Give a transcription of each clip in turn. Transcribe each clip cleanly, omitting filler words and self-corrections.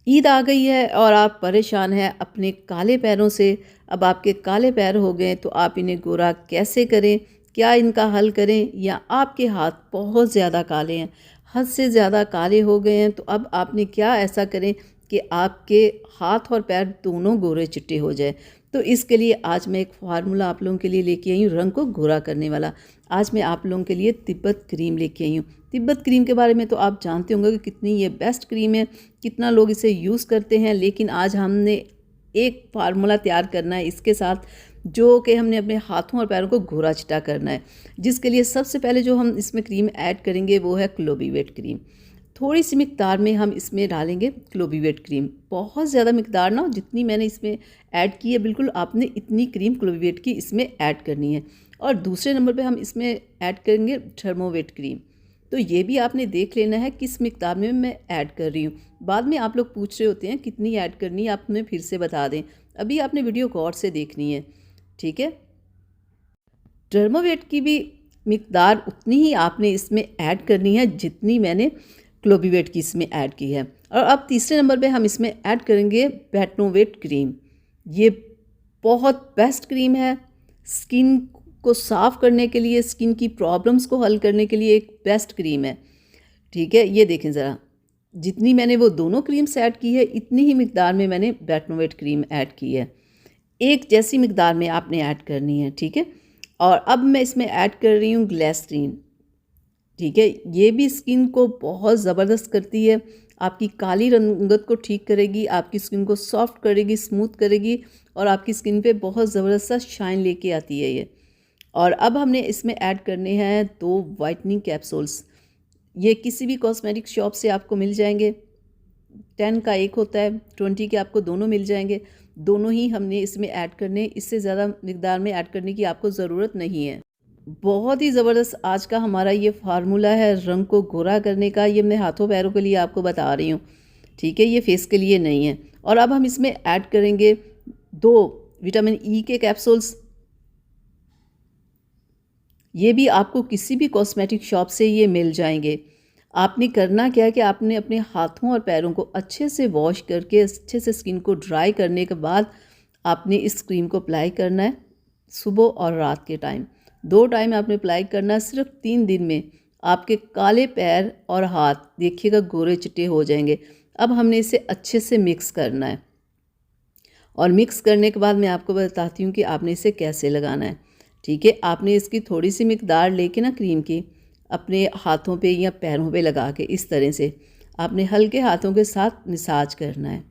ईद आ गई है और आप परेशान हैं अपने काले पैरों से। अब आपके काले पैर हो गए तो आप इन्हें गोरा कैसे करें, क्या इनका हल करें? या आपके हाथ बहुत ज़्यादा काले हैं, हद से ज़्यादा काले हो गए हैं, तो अब आपने क्या ऐसा करें कि आपके हाथ और पैर दोनों गोरे चिट्टे हो जाए। तो इसके लिए आज मैं एक फार्मूला आप लोगों के लिए लेके आई हूँ, रंग को गोरा करने वाला। आज मैं आप लोगों के लिए तिब्बत क्रीम लेके आई हूँ। तिब्बत क्रीम के बारे में तो आप जानते होंगे कि कितनी ये बेस्ट क्रीम है, कितना लोग इसे यूज़ करते हैं। लेकिन आज हमने एक फार्मूला तैयार करना है इसके साथ, जो कि हमने अपने हाथों और पैरों को गोरा चिट्टा करना है। जिसके लिए सबसे पहले जो हम इसमें क्रीम ऐड करेंगे वो है क्लोबीवेट क्रीम। थोड़ी सी मिकदार में हम इसमें डालेंगे क्लोबीवेट क्रीम। बहुत ज़्यादा मिकदार ना हो, जितनी मैंने इसमें ऐड की है बिल्कुल आपने इतनी क्रीम क्लोबीवेट की इसमें ऐड करनी है। और दूसरे नंबर पे हम इसमें ऐड करेंगे थर्मोवेट क्रीम। तो ये भी आपने देख लेना है किस मिकदार में मैं ऐड कर रही हूँ। बाद में आप लोग पूछ रहे होते हैं कितनी ऐड करनी है, आप हमें फिर से बता दें। अभी आपने वीडियो गौर से देखनी है, ठीक है। थर्मोवेट की भी मिकदार उतनी ही आपने इसमें ऐड करनी है जितनी मैंने क्लोबीवेट की इसमें ऐड की है। और अब तीसरे नंबर पे हम इसमें ऐड करेंगे बेटनोवेट क्रीम। ये बहुत बेस्ट क्रीम है, स्किन को साफ़ करने के लिए, स्किन की प्रॉब्लम्स को हल करने के लिए एक बेस्ट क्रीम है, ठीक है। ये देखें ज़रा, जितनी मैंने वो दोनों क्रीम्स ऐड की है इतनी ही मिकदार में मैंने बेटनोवेट क्रीम ऐड की है। एक जैसी मिकदार में आपने ऐड करनी है, ठीक है। और अब मैं इसमें ऐड कर रही हूँ ग्लिसरीन, ठीक है। ये भी स्किन को बहुत ज़बरदस्त करती है, आपकी काली रंगत को ठीक करेगी, आपकी स्किन को सॉफ्ट करेगी, स्मूथ करेगी और आपकी स्किन पे बहुत ज़बरदस्त सा शाइन लेके आती है ये। और अब हमने इसमें ऐड करने हैं 2 वाइटनिंग कैप्सूल्स। ये किसी भी कॉस्मेटिक शॉप से आपको मिल जाएंगे। 10 का एक होता है, 20 के आपको दोनों मिल जाएंगे। दोनों ही हमने इसमें ऐड करने, इससे ज़्यादा मिकदार में ऐड करने की आपको ज़रूरत नहीं है। बहुत ही ज़बरदस्त आज का हमारा ये फार्मूला है रंग को गोरा करने का। ये मैं हाथों पैरों के लिए आपको बता रही हूँ, ठीक है, ये फेस के लिए नहीं है। और अब हम इसमें ऐड करेंगे 2 विटामिन ई के कैप्सूल्स। ये भी आपको किसी भी कॉस्मेटिक शॉप से ये मिल जाएंगे। आपने करना क्या है कि आपने अपने हाथों और पैरों को अच्छे से वॉश करके, अच्छे से स्किन को ड्राई करने के बाद आपने इस क्रीम को अप्लाई करना है। सुबह और रात के टाइम 2 टाइम आपने अप्लाई करना है। सिर्फ 3 दिन में आपके काले पैर और हाथ देखिएगा गोरे चिट्टे हो जाएंगे। अब हमने इसे अच्छे से मिक्स करना है और मिक्स करने के बाद मैं आपको बताती हूँ कि आपने इसे कैसे लगाना है, ठीक है। आपने इसकी थोड़ी सी मिकदार लेके ना क्रीम की अपने हाथों पे या पैरों पे लगा के इस तरह से आपने हल्के हाथों के साथ मसाज करना है,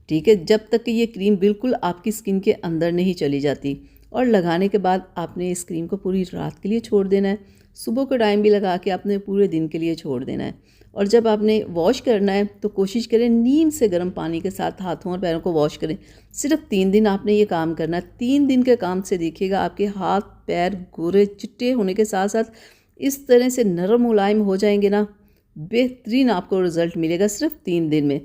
ठीक है, जब तक कि ये क्रीम बिल्कुल आपकी स्किन के अंदर नहीं चली जाती। और लगाने के बाद आपने इस क्रीम को पूरी रात के लिए छोड़ देना है। सुबह के टाइम भी लगा के आपने पूरे दिन के लिए छोड़ देना है। और जब आपने वॉश करना है तो कोशिश करें नीम से गर्म पानी के साथ हाथों और पैरों को वॉश करें। सिर्फ 3 दिन आपने ये काम करना है। 3 दिन के काम से देखिएगा आपके हाथ पैर गोरे चिट्टे होने के साथ साथ इस तरह से नरम मुलायम हो जाएंगे ना, बेहतरीन आपको रिज़ल्ट मिलेगा सिर्फ 3 दिन में।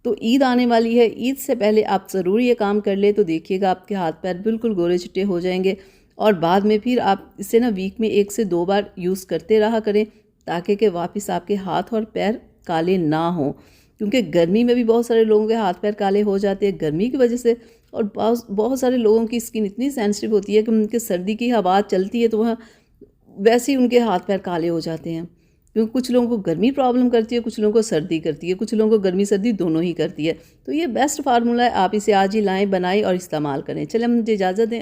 तो ईद आने वाली है, ईद से पहले आप ज़रूर ये काम कर ले, तो देखिएगा आपके हाथ पैर बिल्कुल गोरे चिट्टे हो जाएंगे। और बाद में फिर आप इसे ना वीक में 1 से 2 बार यूज़ करते रहा करें, ताकि कि वापस आपके हाथ और पैर काले ना हों। क्योंकि गर्मी में भी बहुत सारे लोगों के हाथ पैर काले हो जाते हैं गर्मी की वजह से। और बहुत बहुत सारे लोगों की स्किन इतनी सेंसिटिव होती है कि उनके सर्दी की हवा चलती है तो वह वैसे ही उनके हाथ पैर काले हो जाते हैं। क्योंकि कुछ लोगों को गर्मी प्रॉब्लम करती है, कुछ लोगों को सर्दी करती है, कुछ लोगों को गर्मी सर्दी दोनों ही करती है। तो ये बेस्ट फार्मूला है, आप इसे आज ही लाएं, बनाएं और इस्तेमाल करें। चलें, मुझे इजाज़त दें।